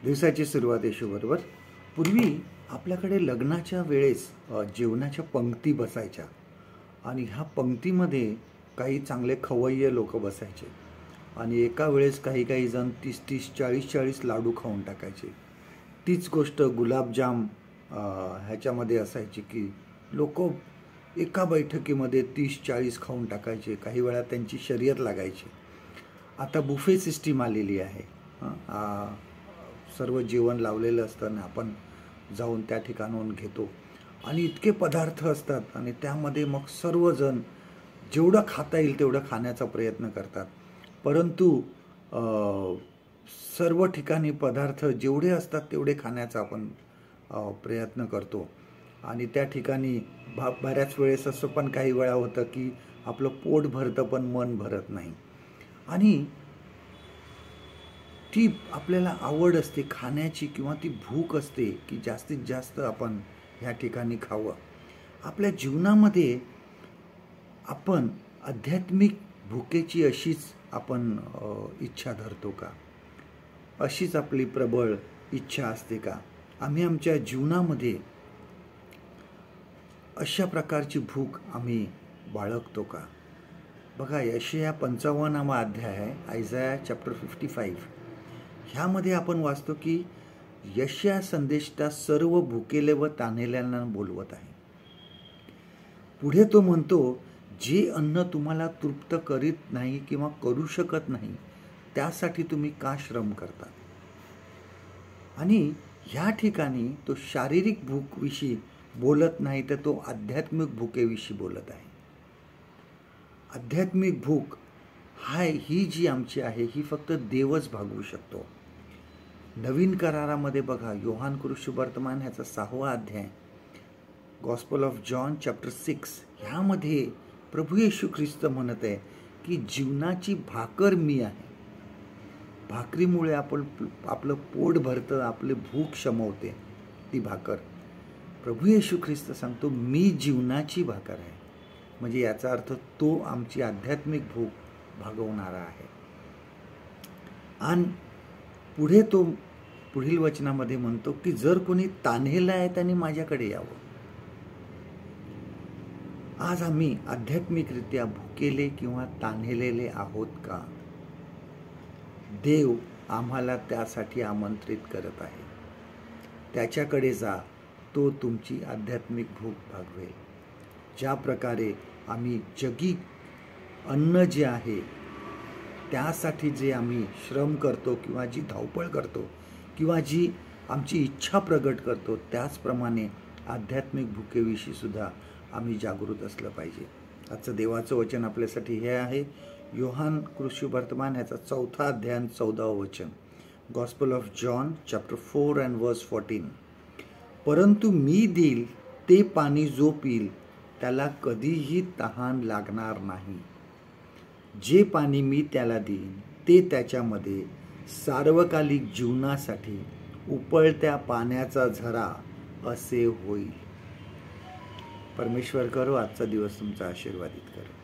दिवसाची सुरुवात येशूबरोबर. पूर्वी आपल्याकडे लग्नाच्या वेळेस जेवणाच्या पंक्ती बसायच्या आणि ह्या पंक्तीमध्ये काही चांगले खवय्ये लोक बसायचे आणि एका वेळेस काही काही जण 30-30, 40-40 लाडू खाऊन टाकायचे. तीच गोष्ट गुलाबजाम ह्याच्यामध्ये असायची की लोक एका बैठकीमध्ये 30-40 खाऊन टाकायचे. काही वेळा त्यांची शर्यत लागायची. आता बुफे सिस्टीम आलेली आहे. सर्व जेवण लावलेलं असतं आणि आपण जाऊन त्या ठिकाणाहून घेतो आणि इतके पदार्थ असतात आणि त्यामध्ये मग सर्वजण जेवढं खाता येईल तेवढं खाण्याचा प्रयत्न करतात. परंतु सर्व ठिकाणी पदार्थ जेवढे असतात तेवढे खाण्याचा आपण प्रयत्न करतो आणि त्या ठिकाणी बऱ्याच वेळेस असं पण काही वेळा होतं की आपलं पोट भरतं पण मन भरत नाही आणि ती आपल्याला आवड असते खाण्याची किंवा ती भूक असते की जास्तीत जास्त आपण ह्या ठिकाणी खावं. आपल्या जीवनामध्ये आपण आध्यात्मिक भूकेची अशीच आपण इच्छा धरतो का? अशीच आपली प्रबळ इच्छा असते का? आम्ही आमच्या जीवनामध्ये अशा प्रकारची भूक आम्ही बाळगतो का? बघा, यशाया 55वा अध्याय आहे, आयझाया चॅप्टर 55. ह्यामध्ये आपण वाचतो की यशाया संदेष्टा सर्व भुकेले व तान्हेल्यांना बोलवत आहे. पुढे तो म्हणतो, जे अन्न तुम्हाला तृप्त करीत नाही किंवा करू शकत नाही त्यासाठी तुम्ही का श्रम करता? आणि ह्या ठिकाणी तो शारीरिक भूकविषयी बोलत नाही तर तो आध्यात्मिक भूकेविषयी बोलत आहे. आध्यात्मिक भूक ही जी आमची आहे ही फक्त देवच भागवू शकतो. नवीन करारामध्ये बघा, योहान कृष्णवर्तमान ह्याचा 6वा अध्याय, गॉस्पल ऑफ जॉन चॅप्टर 6, ह्यामध्ये प्रभू येशू ख्रिस्त म्हणत आहे की जीवनाची भाकर मी आहे. भाकरीमुळे आपलं पोट भरतं, आपले भूक शमवते ती भाकर. प्रभू येशू ख्रिस्त सांगतो, मी जीवनाची भाकर आहे. म्हणजे याचा अर्थ तो आमची आध्यात्मिक भूक भागवणारा आहे. आणि पुढे तो पुढील वचनामध्ये म्हणतो की जर कोणी तान्हेला आहे त्याने माझ्याकडे यावं. आज आम्ही आध्यात्मिकरित्या भुकेले किंवा तान्हेलेले आहोत का? देव आम्हाला त्यासाठी आमंत्रित करत आहे. त्याच्याकडे जा, तो तुमची आध्यात्मिक भूक भागवेल. ज्या प्रकारे आम्ही जगी अन्न जे आहे त्यासाठी जे आम्ही श्रम करतो किंवा जी धावपळ करतो किंवा जी आमची इच्छा प्रगट करतो, त्याचप्रमाणे आध्यात्मिक भुकेविषयी सुद्धा आम्ही जागृत असलं पाहिजे. आजचं देवाचं वचन आपल्यासाठी हे आहे, योहान कृष्णवर्तमान ह्याचा 4था अध्याय 14वं वचन, gospel of John chapter 4 and verse 14. परंतु मी देईल ते पाणी जो पिईल त्याला कधीही तहान लागणार नाही. जे पाणी मी त्याला देईन ते त्याच्यामध्ये सार्वकालिक जीवनासाठी उपळत्या पाण्याचा झरा असे होईल. परमेश्वर करो आजचा दिवस तुमचा आशीर्वादित करो.